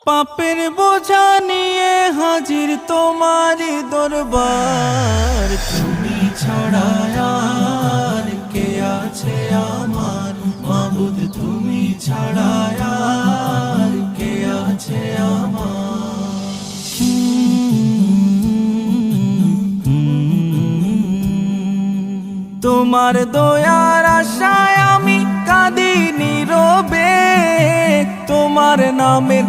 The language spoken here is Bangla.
পাপের বোঝা নিয়ে হাজির তোমারি দরবার। তুমি ছাড়া আর কে আছে আমার মাবুদ, তুমি ছাড়া আর কে আছে আমার। তোমার দয়ার আশায় আমি কাঁদি নীরবে, তোমার নামের